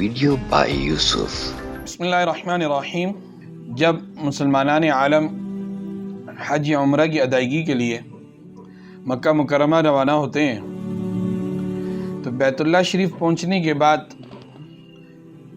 video by Yusuf. बिस्मिल्लाहिर्रहमानिर्रहीम। जब मुसलमानान आलम हज या उम्रा की अदायगी के लिए मक्का मुकर्रमा रवाना होते हैं तो बैतुल्लाह शरीफ पहुंचने के बाद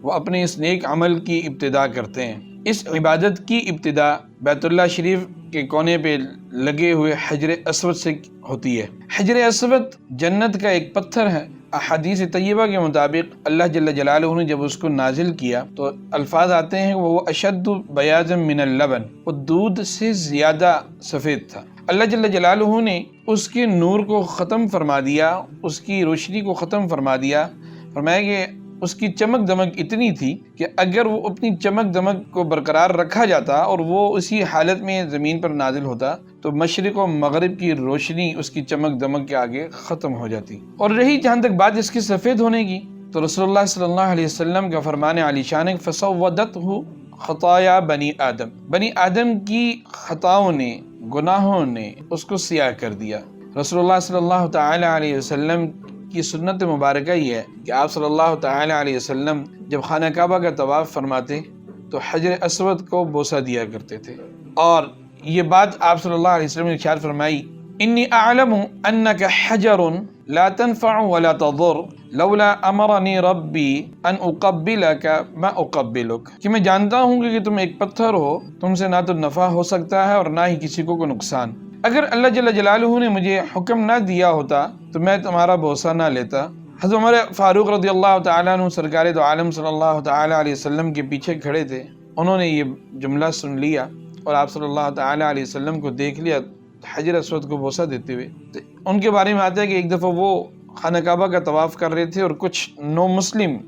वो अपने इस नेक अमल की इब्तिदा करते हैं। इस इबादत की इब्तिदा बैतुल्लाह शरीफ के कोने पे लगे हुए हजर अस्वद से होती है। हजर अस्वद जन्नत का एक पत्थर है। अहादीस तय्यबा के मुताबिक अल्लाह जल्ल जलालुहु ने जब उसको नाजिल किया तो अल्फाज आते हैं वो अशद्दु बयाज़म मिनल लबन, वो दूध से ज़्यादा सफ़ेद था। अल्लाह जल्ल जलालुहु ने उसके नूर को ख़त्म फरमा दिया, उसकी रोशनी को ख़त्म फरमा दिया। फरमाया कि उसकी चमक दमक इतनी थी कि अगर वो अपनी चमक दमक को बरकरार रखा जाता और वो उसी हालत में ज़मीन पर नाजिल होता तो मशरिक़ और मगरिब की रोशनी उसकी चमक दमक के आगे ख़त्म हो जाती। और रही जहाँ तक बात इसकी सफ़ेद होने की तो रसूलुल्लाह सल्लल्लाहु अलैहि वसल्लम का फरमान आलीशान है, फसव्वदतहु खताया बनी आदम की खताओं ने, गुनाहों ने उसको सियाह कर दिया। रसूलुल्लाह सल्लल्लाहु तआला अलैहि वसल्लम की सुन्नत मुबारक ही है कि आप सल्लल्लाहु तआला अलैहि वसल्लम जब खाना काबा का तवाफ फरमाते तो हजर अस्वद को बोसा दिया करते थे। और ये बात आप सल्लल्लाहु अलैहि वसल्लम ने इरशाद फरमाई, इन्नी अअलमु अन्नका हजरुन ला तनफअु वला तदुर लौला अमरनी रब्बी अन उक़ब्बिलका मा उक़ब्बिलुक, कि मैं जानता हूँ कि तुम एक पत्थर हो, तुमसे ना तो नफ़ा हो सकता है और ना ही किसी को नुकसान। अगर अल्लाह जल्ल जलालुहु ने मुझे हुक्म ना दिया होता तो मैं तुम्हारा बोसा ना लेता। हज़रत उमर फारूक रज़ियल्लाहु तआला अन्हु सरकार दो आलम सल्लल्लाहु तआला अलैहि वसल्लम के पीछे खड़े थे। उन्होंने ये जुमला सुन लिया और आप सल्लल्लाहु तआला अलैहि वसल्लम को देख लिया हजर अस्वद को बोसा देते हुए। तो उनके बारे में आता है कि एक दफ़ा वो खाना काबा का तवाफ़ कर रहे थे और कुछ नो मुस्लिम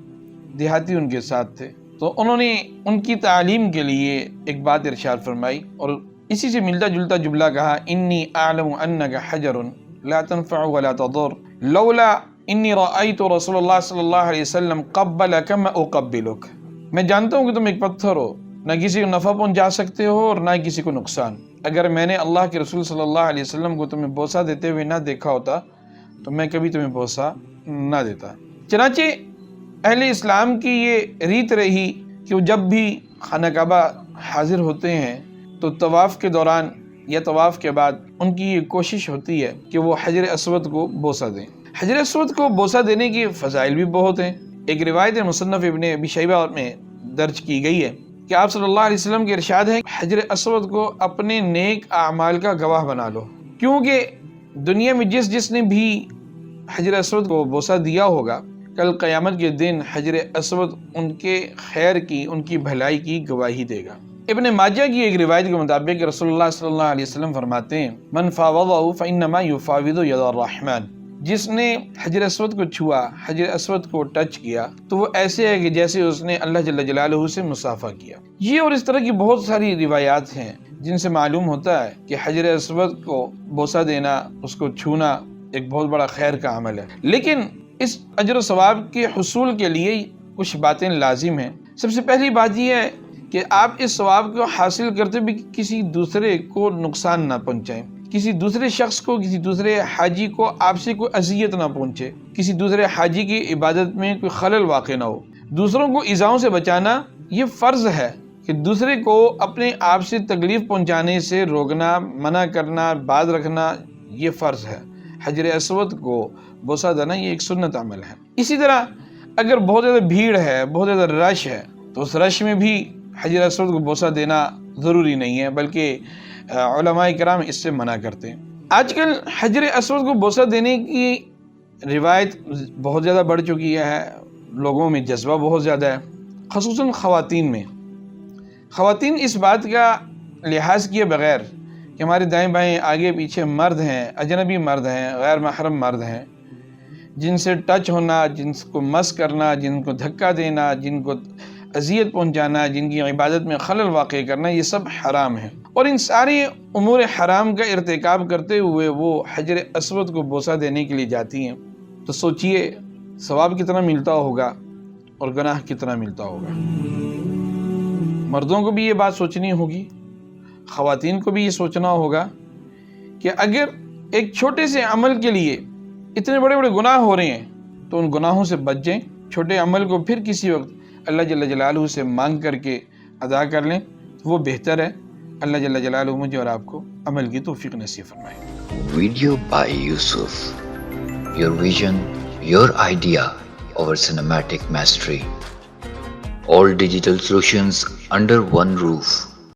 देहाती उनके साथ थे, तो उन्होंने उनकी तालीम के लिए एक बात इरशाद फरमाई और इसी से मिलता जुलता जुमला कहा, इन्नी अअलमु अन्नका हजरुन ला तनफअु वला तदुर लौला इन्नी रअयतु रसूलुल्लाह सल्लल्लाहु अलैहि वसल्लम क़ब्बलका मा उक़ब्बिलुक। मैं जानता हूँ कि तुम एक पत्थर हो, ना किसी को नफ़ा पहुँचा सकते हो और ना किसी को नुकसान। अगर मैंने अल्लाह के रसूल सल्लल्लाहु अलैहि वसल्लम को तुम्हें बोसा देते हुए ना देखा होता तो मैं कभी तुम्हें बोसा ना देता। चनाचे अहले इस्लाम की ये रीत रही कि वो जब भी खाना काबा हाजिर होते हैं तो तवाफ़ के दौरान या तवाफ़ के बाद उनकी ये कोशिश होती है कि वो हजर अस्वद को बोसा दें। हजर अस्वद को बोसा देने की फ़ज़ाइल भी बहुत हैं। एक रिवायत मुसन्नफ़ इब्न अबी शैबा में दर्ज की गई है कि आप सल्लल्लाहु अलैहि वसल्लम के इरशाद है, हजर अस्वद को अपने नेक आमाल का गवाह बना लो, क्योंकि दुनिया में जिसने भी हजर अस्वद को बोसा दिया होगा कल क़यामत के दिन हजर अस्वद उनके खैर की, उनकी भलाई की गवाही देगा। इब्न माजा की एक रिवायत के मुताबिक रसूलुल्लाह सल्लल्लाहु अलैहि वसल्लम फरमाते हैं, मन फावज़हु फ़इन्नमा युफ़ाविज़ु यदर रहमान, जिसने हजर अस्वद को छुआ, हजर अस्वद को टच किया तो वो ऐसे है कि जैसे उसने अल्लाह जल्ल जलालुहु से मुसाफ़ा किया। ये और इस तरह की बहुत सारी रिवायात हैं जिनसे मालूम होता है कि हजर अस्वद को बोसा देना, उसको छूना एक बहुत बड़ा खैर का अमल है। लेकिन इस अजर सवाब के हुसूल के लिए कुछ बातें लाजिम हैं। सबसे पहली बात यह है कि आप इस सवाब को हासिल करते भी किसी दूसरे को नुकसान ना पहुंचाएं, किसी दूसरे शख्स को, किसी दूसरे हाजी को आपसे कोई अजियत ना पहुंचे, किसी दूसरे हाजी की इबादत में कोई खलल वाक़ ना हो। दूसरों को इज़ाओं से बचाना ये फ़र्ज़ है कि दूसरे को अपने आप से तकलीफ़ पहुंचाने से रोकना, मना करना, बाज रखना ये फ़र्ज़ है। हजर अस्वद को बोसा देना ये एक सुन्नत अमल है। इसी तरह अगर बहुत ज़्यादा भीड़ है, बहुत ज़्यादा रश है तो उस रश में भी हजर अस्वद को बोसा देना ज़रूरी नहीं है, बल्कि उलमाए किराम इससे मना करते हैं। आजकल हजर अस्वद को बोसा देने की रिवायत बहुत ज़्यादा बढ़ चुकी है, लोगों में जज्बा बहुत ज़्यादा है, ख़ुसूसन ख़वातीन में। ख़वातीन इस बात का लिहाज किए बग़ैर कि हमारे दाएं बाएं आगे पीछे मर्द हैं, अजनबी मर्द हैं, गैर महरम मर्द हैं, जिनसे टच होना, जिनको मस करना, जिनको धक्का देना, जिनको अजियत पहुंचाना, जिनकी इबादत में खलल वाक़ करना, ये सब हराम है। और इन सारे उमूर हराम का इर्तिकाब करते हुए वो हजर अस्वद को बोसा देने के लिए जाती हैं, तो सोचिए सवाब कितना मिलता होगा और गुनाह कितना मिलता होगा। मर्दों को भी ये बात सोचनी होगी, ख़वातीन को भी ये सोचना होगा कि अगर एक छोटे से अमल के लिए इतने बड़े बड़े गुनाह हो रहे हैं तो उन गुनाहों से बच जाएं। چھوٹے عمل کو پھر کسی وقت اللہ جل جلالہ سے مانگ کر کے ادا کر لیں تو وہ بہتر ہے۔ اللہ جل جلالہ مجھے اور آپ کو عمل کی توفیق نصیب فرمائے۔ Video by Yusuf. Your vision, your idea, our cinematic mastery. All digital solutions under one roof.